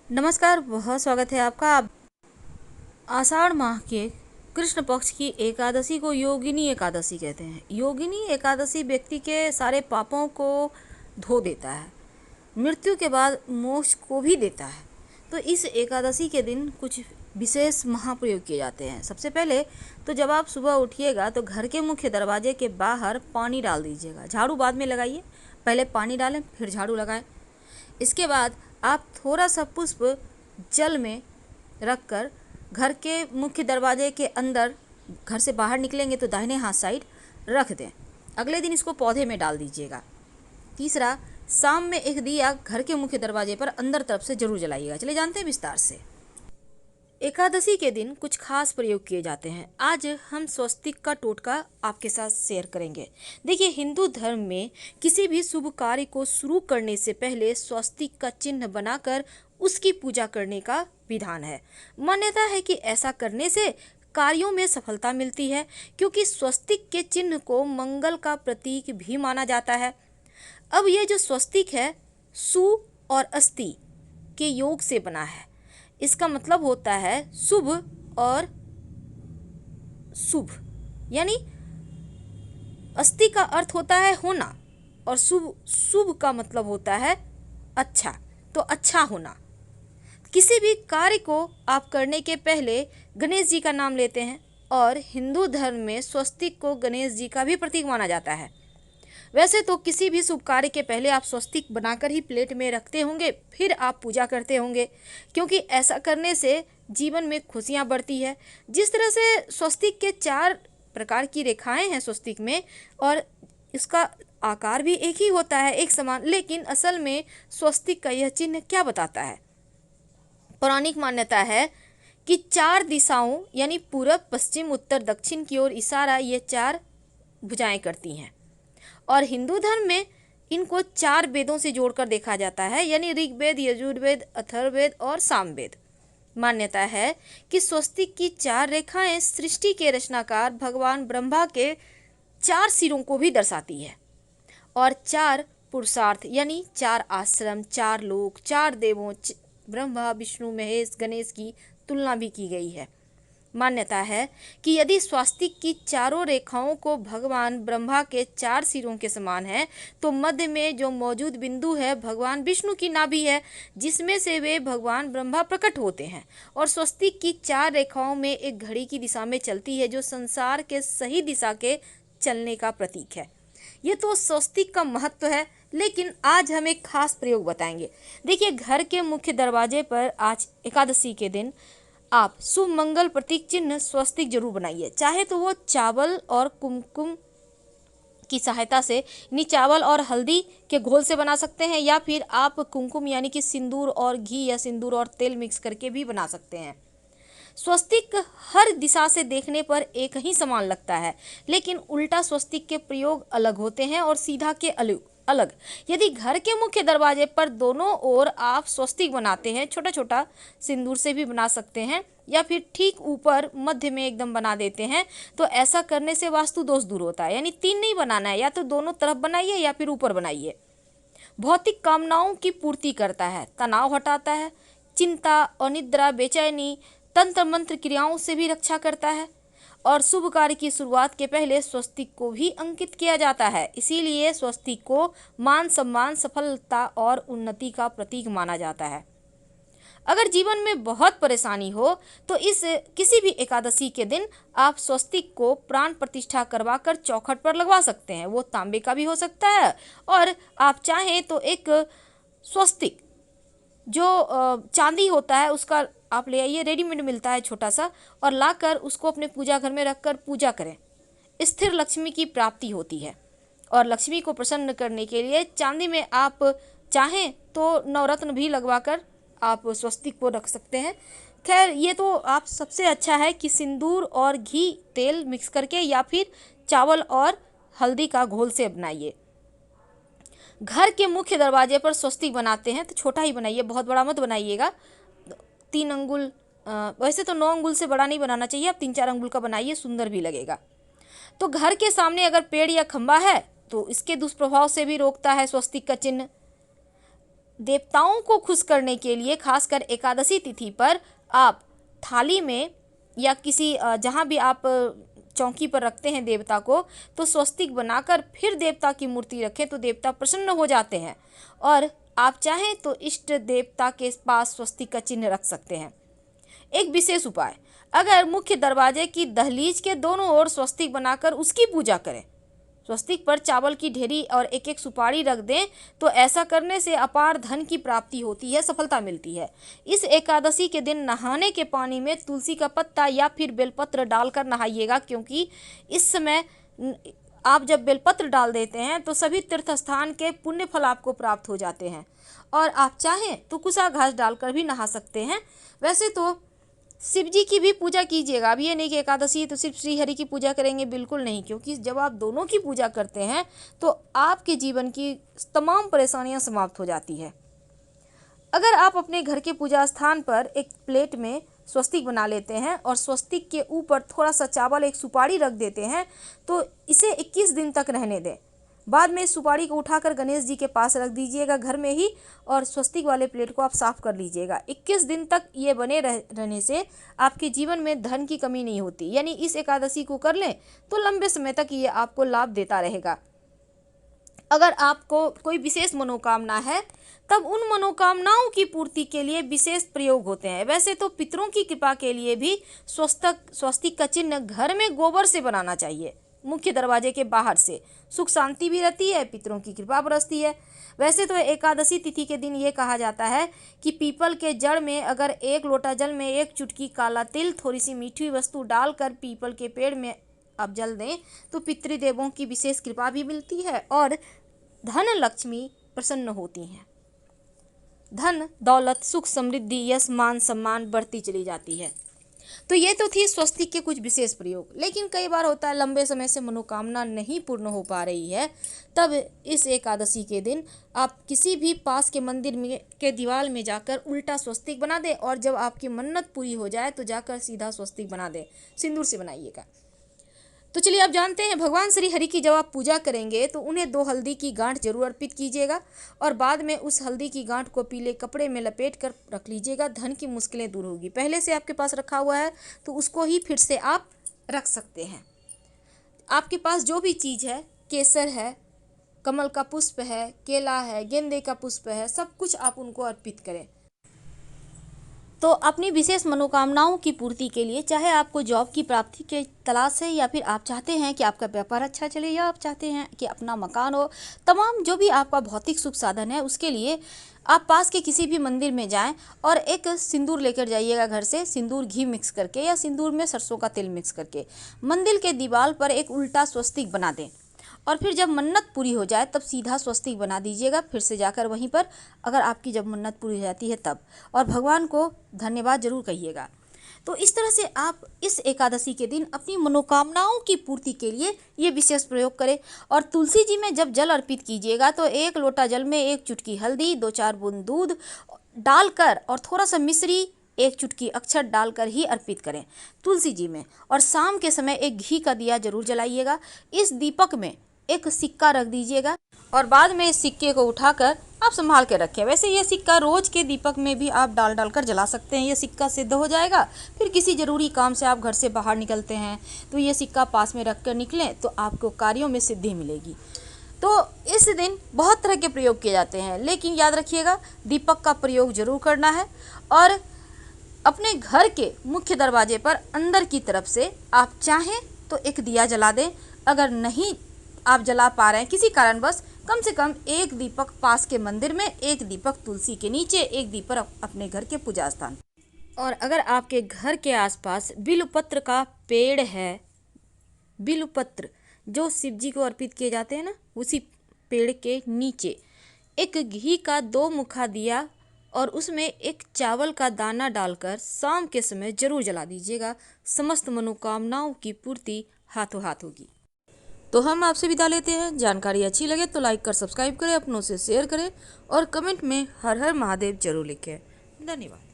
नमस्कार, बहुत स्वागत है आपका। आषाढ़ माह के कृष्ण पक्ष की एकादशी को योगिनी एकादशी कहते हैं। योगिनी एकादशी व्यक्ति के सारे पापों को धो देता है, मृत्यु के बाद मोक्ष को भी देता है। तो इस एकादशी के दिन कुछ विशेष महाप्रयोग किए जाते हैं। सबसे पहले तो जब आप सुबह उठिएगा तो घर के मुख्य दरवाजे के बाहर पानी डाल दीजिएगा। झाड़ू बाद में लगाइए, पहले पानी डालें फिर झाड़ू लगाएं। इसके बाद आप थोड़ा सा पुष्प जल में रखकर घर के मुख्य दरवाजे के अंदर, घर से बाहर निकलेंगे तो दाहिने हाथ साइड रख दें। अगले दिन इसको पौधे में डाल दीजिएगा। तीसरा, शाम में एक दिया घर के मुख्य दरवाजे पर अंदर तरफ से जरूर जलाइएगा। चले जानते हैं विस्तार से। एकादशी के दिन कुछ खास प्रयोग किए जाते हैं। आज हम स्वस्तिक का टोटका आपके साथ शेयर करेंगे। देखिए, हिंदू धर्म में किसी भी शुभ कार्य को शुरू करने से पहले स्वस्तिक का चिन्ह बनाकर उसकी पूजा करने का विधान है। मान्यता है कि ऐसा करने से कार्यों में सफलता मिलती है, क्योंकि स्वस्तिक के चिन्ह को मंगल का प्रतीक भी माना जाता है। अब ये जो स्वस्तिक है, सु और अस्ति के योग से बना है। इसका मतलब होता है शुभ और शुभ, यानी अस्ति का अर्थ होता है होना और शुभ का मतलब होता है अच्छा, तो अच्छा होना। किसी भी कार्य को आप करने के पहले गणेश जी का नाम लेते हैं और हिंदू धर्म में स्वस्तिक को गणेश जी का भी प्रतीक माना जाता है। वैसे तो किसी भी शुभ कार्य के पहले आप स्वस्तिक बनाकर ही प्लेट में रखते होंगे, फिर आप पूजा करते होंगे, क्योंकि ऐसा करने से जीवन में खुशियां बढ़ती है। जिस तरह से स्वस्तिक के 4 प्रकार की रेखाएं हैं स्वस्तिक में, और इसका आकार भी एक ही होता है, एक समान, लेकिन असल में स्वस्तिक का यह चिन्ह क्या बताता है? पौराणिक मान्यता है कि 4 दिशाओं यानी पूरब, पश्चिम, उत्तर, दक्षिण की ओर इशारा ये 4 भुजाएं करती हैं। और हिंदू धर्म में इनको 4 वेदों से जोड़कर देखा जाता है, यानी ऋग्वेद, यजुर्वेद, अथर्ववेद और सामवेद। मान्यता है कि स्वस्तिक की 4 रेखाएं सृष्टि के रचनाकार भगवान ब्रह्मा के 4 सिरों को भी दर्शाती है, और 4 पुरुषार्थ यानी 4 आश्रम, 4 लोक, 4 देवों ब्रह्मा, विष्णु, महेश, गणेश की तुलना भी की गई है। मान्यता है कि यदि स्वस्तिक की 4 रेखाओं को भगवान ब्रह्मा के 4 सिरों के समान है, तो मध्य में जो मौजूद बिंदु है भगवान विष्णु की नाभि है, जिसमें से वे भगवान ब्रह्मा प्रकट होते हैं। और स्वस्तिक की 4 रेखाओं में एक घड़ी की दिशा में चलती है, जो संसार के सही दिशा के चलने का प्रतीक है। ये तो स्वस्तिक का महत्व है, लेकिन आज हम एक खास प्रयोग बताएंगे। देखिए, घर के मुख्य दरवाजे पर आज एकादशी के दिन आप शुभ मंगल प्रतीक चिन्ह स्वस्तिक जरूर बनाइए। चाहे तो वो चावल और कुमकुम की सहायता से, यानी चावल और हल्दी के घोल से बना सकते हैं, या फिर आप कुमकुम यानी कि सिंदूर और घी या सिंदूर और तेल मिक्स करके भी बना सकते हैं। स्वस्तिक हर दिशा से देखने पर एक ही समान लगता है, लेकिन उल्टा स्वस्तिक के प्रयोग अलग होते हैं और सीधा के अलग अलग। यदि घर के मुख्य दरवाजे पर दोनों ओर आप स्वस्तिक बनाते हैं, छोटा छोटा सिंदूर से भी बना सकते हैं, या फिर ठीक ऊपर मध्य में एकदम बना देते हैं, तो ऐसा करने से वास्तु दोष दूर होता है। यानी 3 नहीं बनाना है, या तो दोनों तरफ बनाइए या फिर ऊपर बनाइए। भौतिक कामनाओं की पूर्ति करता है, तनाव हटाता है, चिंता, अनिद्रा, बेचैनी, तंत्र मंत्र क्रियाओं से भी रक्षा करता है। और शुभ कार्य की शुरुआत के पहले स्वस्तिक को भी अंकित किया जाता है। इसीलिए स्वस्तिक को मान सम्मान, सफलता और उन्नति का प्रतीक माना जाता है। अगर जीवन में बहुत परेशानी हो तो इस किसी भी एकादशी के दिन आप स्वस्तिक को प्राण प्रतिष्ठा करवाकर चौखट पर लगवा सकते हैं। वो तांबे का भी हो सकता है, और आप चाहें तो एक स्वस्तिक जो चांदी होता है उसका आप ले आइए, रेडीमेड मिलता है छोटा सा, और लाकर उसको अपने पूजा घर में रखकर पूजा करें। स्थिर लक्ष्मी की प्राप्ति होती है, और लक्ष्मी को प्रसन्न करने के लिए चांदी में आप चाहें तो नवरत्न भी लगवाकर आप स्वस्तिक को रख सकते हैं। खैर, ये तो आप सबसे अच्छा है कि सिंदूर और घी तेल मिक्स करके या फिर चावल और हल्दी का घोल से बनाइए। घर के मुख्य दरवाजे पर स्वस्तिक बनाते हैं तो छोटा ही बनाइए, बहुत बड़ा मत बनाइएगा। 3 अंगुल, वैसे तो 9 अंगुल से बड़ा नहीं बनाना चाहिए, आप 3-4 अंगुल का बनाइए, सुंदर भी लगेगा। तो घर के सामने अगर पेड़ या खंबा है तो इसके दुष्प्रभाव से भी रोकता है स्वस्तिक का चिन्ह। देवताओं को खुश करने के लिए खासकर एकादशी तिथि पर आप थाली में या किसी जहाँ भी आप चौकी पर रखते हैं देवता को, तो स्वस्तिक बनाकर फिर देवता की मूर्ति रखें तो देवता प्रसन्न हो जाते हैं। और आप चाहें तो इष्ट देवता के पास स्वस्तिक का चिन्ह रख सकते हैं। एक विशेष उपाय, अगर मुख्य दरवाजे की दहलीज के दोनों ओर स्वस्तिक बनाकर उसकी पूजा करें, स्वस्तिक पर चावल की ढेरी और एक एक सुपारी रख दें, तो ऐसा करने से अपार धन की प्राप्ति होती है, सफलता मिलती है। इस एकादशी के दिन नहाने के पानी में तुलसी का पत्ता या फिर बेलपत्र डालकर नहाइएगा, क्योंकि इस समय आप जब बेलपत्र डाल देते हैं तो सभी तीर्थ स्थान के पुण्य फल आपको प्राप्त हो जाते हैं। और आप चाहें तो कुसा घास डालकर भी नहा सकते हैं। वैसे तो शिव जी की भी पूजा कीजिएगा। अब ये नहीं कि एकादशी तो सिर्फ श्री हरि की पूजा करेंगे, बिल्कुल नहीं, क्योंकि जब आप दोनों की पूजा करते हैं तो आपके जीवन की तमाम परेशानियां समाप्त हो जाती है। अगर आप अपने घर के पूजा स्थान पर एक प्लेट में स्वस्तिक बना लेते हैं और स्वस्तिक के ऊपर थोड़ा सा चावल, एक सुपारी रख देते हैं, तो इसे 21 दिन तक रहने दें। बाद में इस सुपारी को उठाकर गणेश जी के पास रख दीजिएगा घर में ही, और स्वस्तिक वाले प्लेट को आप साफ कर लीजिएगा। 21 दिन तक ये बने रहने से आपके जीवन में धन की कमी नहीं होती। यानी इस एकादशी को कर लें तो लंबे समय तक ये आपको लाभ देता रहेगा। अगर आपको कोई विशेष मनोकामना है तब उन मनोकामनाओं की पूर्ति के लिए विशेष प्रयोग होते हैं। वैसे तो पितरों की कृपा के लिए भी स्वस्तिक का चिन्ह घर में गोबर से बनाना चाहिए, मुख्य दरवाजे के बाहर से। सुख शांति भी रहती है, पितरों की कृपा बरसती है। वैसे तो एकादशी तिथि के दिन ये कहा जाता है कि पीपल के जड़ में अगर 1 लोटा जल में 1 चुटकी काला तिल, थोड़ी सी मीठी वस्तु डालकर पीपल के पेड़ में आप जल दें तो पितृदेवों की विशेष कृपा भी मिलती है और धन लक्ष्मी प्रसन्न होती हैं। धन दौलत सुख समृद्धि यश मान सम्मान बढ़ती चली जाती है। तो ये तो थी स्वस्तिक के कुछ विशेष प्रयोग। लेकिन कई बार होता है लंबे समय से मनोकामना नहीं पूर्ण हो पा रही है, तब इस एकादशी के दिन आप किसी भी पास के मंदिर में के दीवार में जाकर उल्टा स्वस्तिक बना दें, और जब आपकी मन्नत पूरी हो जाए तो जाकर सीधा स्वस्तिक बना दें। सिंदूर से बनाइएगा। तो चलिए आप जानते हैं, भगवान श्री हरि की जब आप पूजा करेंगे तो उन्हें 2 हल्दी की गांठ जरूर अर्पित कीजिएगा, और बाद में उस हल्दी की गांठ को पीले कपड़े में लपेट कर रख लीजिएगा। धन की मुश्किलें दूर होगी। पहले से आपके पास रखा हुआ है तो उसको ही फिर से आप रख सकते हैं। आपके पास जो भी चीज़ है, केसर है, कमल का पुष्प है, केला है, गेंदे का पुष्प है, सब कुछ आप उनको अर्पित करें। तो अपनी विशेष मनोकामनाओं की पूर्ति के लिए, चाहे आपको जॉब की प्राप्ति के तलाश है, या फिर आप चाहते हैं कि आपका व्यापार अच्छा चले, या आप चाहते हैं कि अपना मकान हो, तमाम जो भी आपका भौतिक सुख साधन है, उसके लिए आप पास के किसी भी मंदिर में जाएं और एक सिंदूर लेकर जाइएगा घर से। सिंदूर घी मिक्स करके या सिंदूर में सरसों का तेल मिक्स करके मंदिर के दीवार पर एक उल्टा स्वस्तिक बना दें, और फिर जब मन्नत पूरी हो जाए तब सीधा स्वस्तिक बना दीजिएगा फिर से जाकर वहीं पर, अगर आपकी जब मन्नत पूरी हो जाती है तब, और भगवान को धन्यवाद जरूर कहिएगा। तो इस तरह से आप इस एकादशी के दिन अपनी मनोकामनाओं की पूर्ति के लिए ये विशेष प्रयोग करें। और तुलसी जी में जब जल अर्पित कीजिएगा तो 1 लोटा जल में 1 चुटकी हल्दी, 2-4 बूंद दूध डालकर और थोड़ा सा मिश्री, 1 चुटकी अक्षत डालकर ही अर्पित करें तुलसी जी में। और शाम के समय एक घी का दिया जरूर जलाइएगा। इस दीपक में एक सिक्का रख दीजिएगा और बाद में इस सिक्के को उठाकर आप संभाल के रखें। वैसे ये सिक्का रोज के दीपक में भी आप डाल कर जला सकते हैं। ये सिक्का सिद्ध हो जाएगा। फिर किसी ज़रूरी काम से आप घर से बाहर निकलते हैं तो ये सिक्का पास में रख कर निकलें तो आपको कार्यों में सिद्धि मिलेगी। तो इस दिन बहुत तरह के प्रयोग किए जाते हैं, लेकिन याद रखिएगा दीपक का प्रयोग जरूर करना है। और अपने घर के मुख्य दरवाजे पर अंदर की तरफ से आप चाहें तो एक दिया जला दें। अगर नहीं आप जला पा रहे हैं किसी कारणवश, कम से कम 1 दीपक पास के मंदिर में, 1 दीपक तुलसी के नीचे, 1 दीपक अपने घर के पूजा स्थान। और अगर आपके घर के आसपास बिल्वपत्र का पेड़ है, बिल्वपत्र जो शिव जी को अर्पित किए जाते हैं ना, उसी पेड़ के नीचे एक घी का 2 मुखा दिया और उसमें एक चावल का दाना डालकर शाम के समय जरूर जला दीजिएगा। समस्त मनोकामनाओं की पूर्ति हाथों हाथ होगी। तो हम आपसे विदा लेते हैं। जानकारी अच्छी लगे तो लाइक कर सब्सक्राइब करें, अपनों से शेयर करें और कमेंट में हर हर महादेव जरूर लिखें। धन्यवाद।